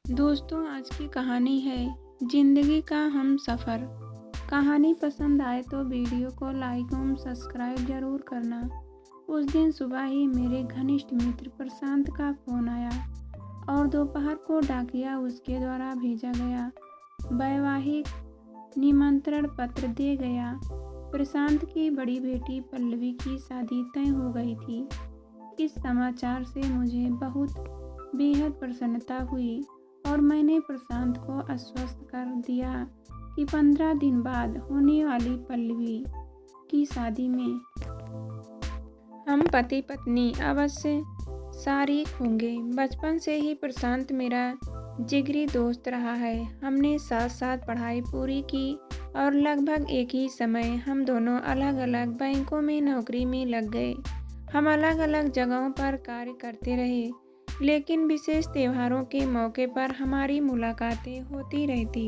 दोस्तों, आज की कहानी है जिंदगी का हम सफ़र। कहानी पसंद आए तो वीडियो को लाइक एवं सब्सक्राइब जरूर करना। उस दिन सुबह ही मेरे घनिष्ठ मित्र प्रशांत का फ़ोन आया और दोपहर को डाकिया उसके द्वारा भेजा गया वैवाहिक निमंत्रण पत्र दे गया। प्रशांत की बड़ी बेटी पल्लवी की शादी तय हो गई थी। इस समाचार से मुझे बहुत बेहद प्रसन्नता हुई और मैंने प्रशांत को आश्वस्त कर दिया कि 15 दिन बाद होने वाली पल्लवी की शादी में हम पति पत्नी अवश्य शारीक होंगे। बचपन से ही प्रशांत मेरा जिगरी दोस्त रहा है। हमने साथ साथ पढ़ाई पूरी की और लगभग एक ही समय हम दोनों अलग अलग बैंकों में नौकरी में लग गए। हम अलग अलग जगहों पर कार्य करते रहे, लेकिन विशेष त्योहारों के मौके पर हमारी मुलाकातें होती रहती।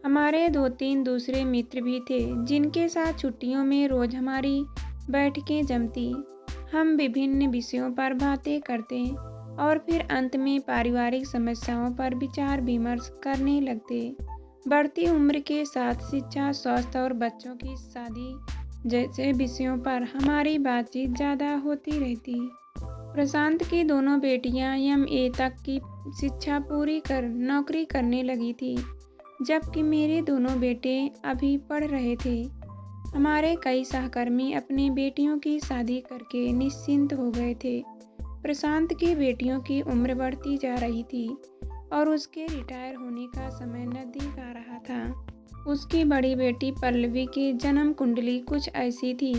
हमारे 2-3 दूसरे मित्र भी थे जिनके साथ छुट्टियों में रोज हमारी बैठकें जमती। हम विभिन्न विषयों पर बातें करते और फिर अंत में पारिवारिक समस्याओं पर विचार विमर्श करने लगते। बढ़ती उम्र के साथ शिक्षा, स्वास्थ्य और बच्चों की शादी जैसे विषयों पर हमारी बातचीत ज़्यादा होती रहती। प्रशांत की दोनों बेटियां MA तक की शिक्षा पूरी कर नौकरी करने लगी थी, जबकि मेरे दोनों बेटे अभी पढ़ रहे थे। हमारे कई सहकर्मी अपनी बेटियों की शादी करके निश्चिंत हो गए थे। प्रशांत की बेटियों की उम्र बढ़ती जा रही थी और उसके रिटायर होने का समय नज़दीक आ रहा था। उसकी बड़ी बेटी पल्लवी की जन्म कुंडली कुछ ऐसी थी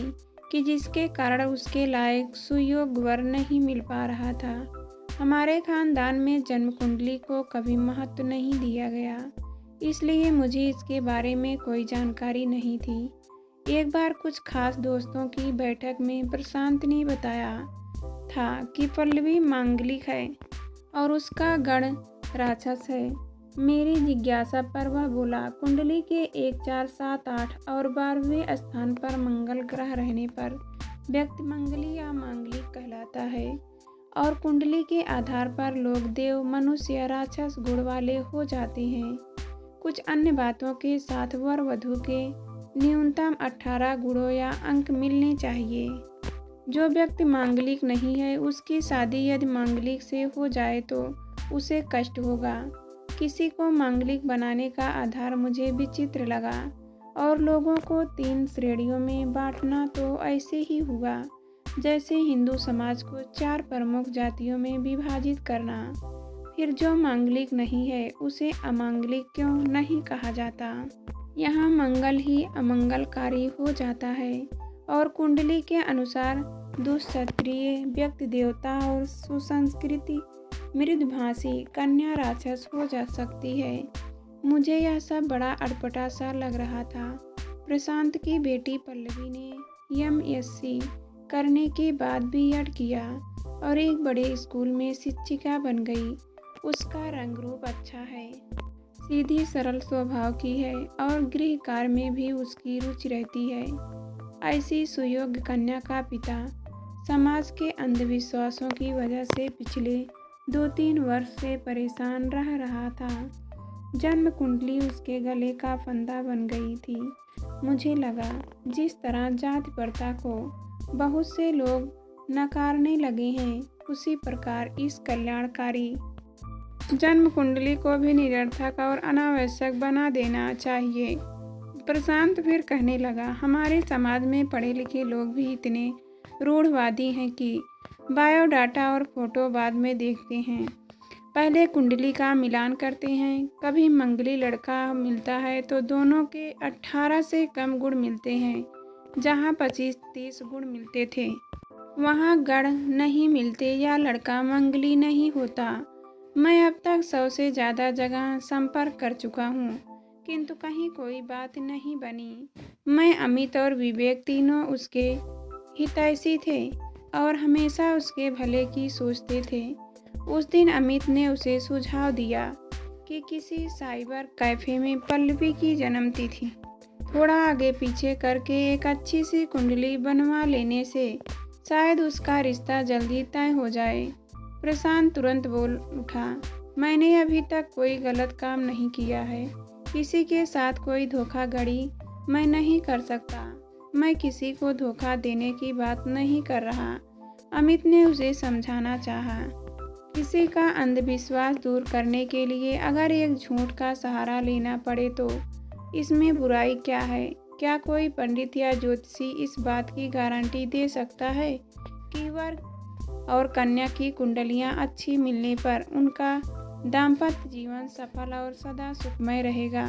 कि जिसके कारण उसके लायक सुयोग्य वर नहीं मिल पा रहा था। हमारे खानदान में जन्म कुंडली को कभी महत्व नहीं दिया गया, इसलिए मुझे इसके बारे में कोई जानकारी नहीं थी। एक बार कुछ खास दोस्तों की बैठक में प्रशांत ने बताया था कि पल्लवी मांगलिक है और उसका गण राक्षस है। मेरी जिज्ञासा पर वह बोला, कुंडली के 1, 4, 7, 8 और 12वें स्थान पर मंगल ग्रह रहने पर व्यक्ति मंगली या मांगलिक कहलाता है और कुंडली के आधार पर लोग देव, मनुष्य या राक्षस गुण वाले हो जाते हैं। कुछ अन्य बातों के साथ वर वधू के न्यूनतम 18 गुणों या अंक मिलने चाहिए। जो व्यक्ति मांगलिक नहीं है उसकी शादी यदि मांगलिक से हो जाए तो उसे कष्ट होगा। किसी को मांगलिक बनाने का आधार मुझे विचित्र लगा और लोगों को 3 श्रेणियों में बांटना तो ऐसे ही हुआ जैसे हिंदू समाज को 4 प्रमुख जातियों में विभाजित करना। फिर जो मांगलिक नहीं है उसे अमांगलिक क्यों नहीं कहा जाता? यहाँ मंगल ही अमंगलकारी हो जाता है और कुंडली के अनुसार दुष्क्षत्रिय व्यक्ति देवता और सुसंस्कृति मृदुभाषी कन्या राक्षस हो जा सकती है। मुझे यह सब बड़ा अटपटा सा लग रहा था। प्रशांत की बेटी पल्लवी ने MSc करने के बाद B.Ed किया और एक बड़े स्कूल में शिक्षिका बन गई। उसका रंग रूप अच्छा है, सीधी सरल स्वभाव की है और गृह कार्य में भी उसकी रुचि रहती है। ऐसी सुयोग्य कन्या का पिता समाज के अंधविश्वासों की वजह से पिछले 2-3 वर्ष से परेशान रह रहा था। जन्म कुंडली उसके गले का फंदा बन गई थी। मुझे लगा जिस तरह जाति प्रथा को बहुत से लोग नकारने लगे हैं, उसी प्रकार इस कल्याणकारी जन्म कुंडली को भी निरर्थक और अनावश्यक बना देना चाहिए। प्रशांत फिर कहने लगा, हमारे समाज में पढ़े लिखे लोग भी इतने रूढ़वादी हैं कि बायोडाटा और फोटो बाद में देखते हैं, पहले कुंडली का मिलान करते हैं। कभी मंगली लड़का मिलता है तो दोनों के 18 से कम गुण मिलते हैं। जहां 25-30 गुण मिलते थे वहां गण नहीं मिलते या लड़का मंगली नहीं होता। मैं अब तक 100 से ज़्यादा जगह संपर्क कर चुका हूँ, किंतु कहीं कोई बात नहीं बनी। मैं, अमित और विवेक तीनों उसके हितैषी थे और हमेशा उसके भले की सोचते थे। उस दिन अमित ने उसे सुझाव दिया कि किसी साइबर कैफे में पल्लवी की जन्मतिथि थोड़ा आगे पीछे करके एक अच्छी सी कुंडली बनवा लेने से शायद उसका रिश्ता जल्दी तय हो जाए। प्रशांत तुरंत बोल उठा, मैंने अभी तक कोई गलत काम नहीं किया है। किसी के साथ कोई धोखाधड़ी मैं नहीं कर सकता। मैं किसी को धोखा देने की बात नहीं कर रहा। अमित ने उसे समझाना चाहा। किसी का अंधविश्वास दूर करने के लिए अगर एक झूठ का सहारा लेना पड़े तो इसमें बुराई क्या है? क्या कोई पंडित या ज्योतिषी इस बात की गारंटी दे सकता है कि वर और कन्या की कुंडलियां अच्छी मिलने पर उनका दाम्पत्य जीवन सफल और सदा सुखमय रहेगा?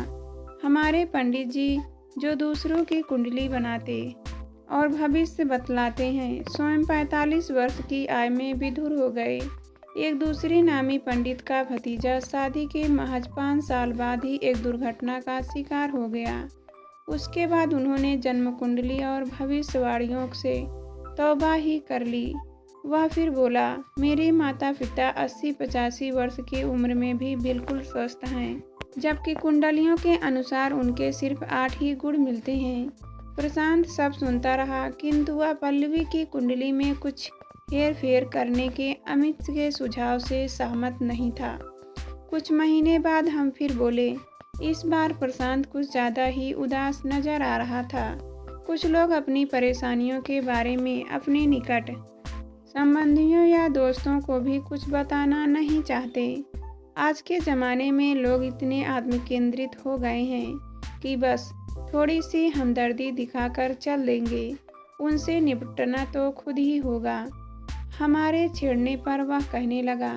हमारे पंडित जी जो दूसरों की कुंडली बनाते और भविष्य बतलाते हैं, स्वयं 45 वर्ष की आयु में विधुर हो गए। एक दूसरे नामी पंडित का भतीजा शादी के महज 5 साल बाद ही एक दुर्घटना का शिकार हो गया। उसके बाद उन्होंने जन्म कुंडली और भविष्यवाणियों से तौबा ही कर ली। वह फिर बोला, मेरे माता पिता 80-85 वर्ष की उम्र में भी बिल्कुल स्वस्थ हैं, जबकि कुंडलियों के अनुसार उनके सिर्फ 8 ही गुण मिलते हैं। प्रशांत सब सुनता रहा, किंतु वह पल्लवी की कुंडली में कुछ हेर फेर करने के अमित के सुझाव से सहमत नहीं था। कुछ महीने बाद हम फिर बोले। इस बार प्रशांत कुछ ज़्यादा ही उदास नजर आ रहा था। कुछ लोग अपनी परेशानियों के बारे में अपने निकट संबंधियों या दोस्तों को भी कुछ बताना नहीं चाहते। आज के ज़माने में लोग इतने आत्मकेंद्रित हो गए हैं कि बस थोड़ी सी हमदर्दी दिखाकर चल देंगे। उनसे निपटना तो खुद ही होगा। हमारे छेड़ने पर वह कहने लगा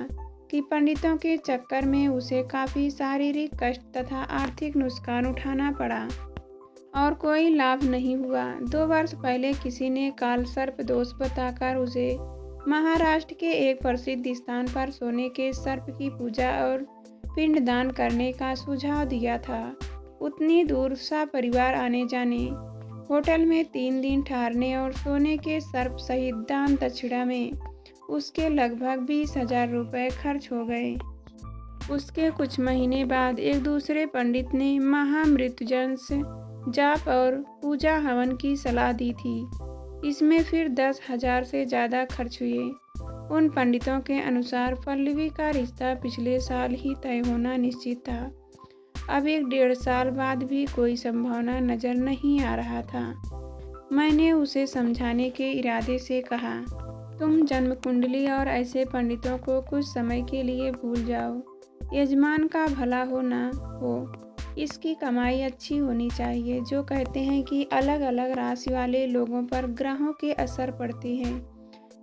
कि पंडितों के चक्कर में उसे काफ़ी शारीरिक कष्ट तथा आर्थिक नुकसान उठाना पड़ा और कोई लाभ नहीं हुआ। 2 वर्ष पहले किसी ने काल सर्प दोष बताकर उसे महाराष्ट्र के एक प्रसिद्ध स्थान पर सोने के सर्प की पूजा और पिंडदान करने का सुझाव दिया था। उतनी दूर सपरिवार आने जाने, होटल में 3 दिन ठहरने और सोने के सर्प सहित दान दक्षिणा में उसके लगभग 20,000 रुपये खर्च हो गए। उसके कुछ महीने बाद एक दूसरे पंडित ने महामृत्युंजय जाप और पूजा हवन की सलाह दी थी। इसमें फिर 10,000 से ज़्यादा खर्च हुए। उन पंडितों के अनुसार पल्लवी का रिश्ता पिछले साल ही तय होना निश्चित था। अब 1-1.5 साल बाद भी कोई संभावना नज़र नहीं आ रहा था। मैंने उसे समझाने के इरादे से कहा, तुम जन्म कुंडली और ऐसे पंडितों को कुछ समय के लिए भूल जाओ। यजमान का भला हो ना हो, इसकी कमाई अच्छी होनी चाहिए। जो कहते हैं कि अलग अलग राशि वाले लोगों पर ग्रहों के असर पड़ते हैं,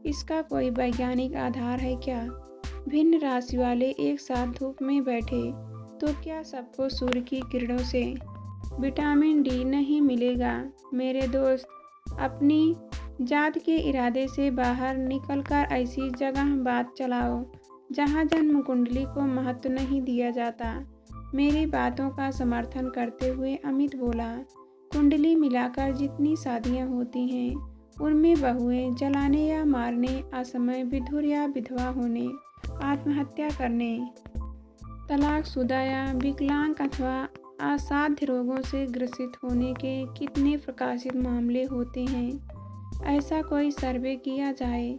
इसका कोई वैज्ञानिक आधार है क्या? भिन्न राशि वाले एक साथ धूप में बैठे तो क्या सबको सूर्य की किरणों से विटामिन डी नहीं मिलेगा? मेरे दोस्त, अपनी जात के इरादे से बाहर निकलकर ऐसी जगह बात चलाओ जहाँ जन्म कुंडली को महत्व नहीं दिया जाता। मेरी बातों का समर्थन करते हुए अमित बोला, कुंडली मिलाकर जितनी शादियाँ होती हैं उनमें बहुएं जलाने या मारने, असमय विधुर या विधवा होने, आत्महत्या करने, तलाकशुदा या विकलांग अथवा असाध्य रोगों से ग्रसित होने के कितने प्रकाशित मामले होते हैं। ऐसा कोई सर्वे किया जाए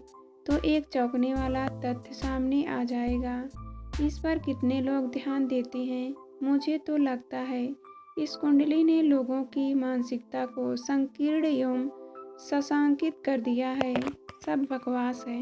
तो एक चौंकने वाला तथ्य सामने आ जाएगा। इस पर कितने लोग ध्यान देते हैं? मुझे तो लगता है इस कुंडली ने लोगों की मानसिकता को संकीर्ण एवं सशंकित कर दिया है। सब बकवास है।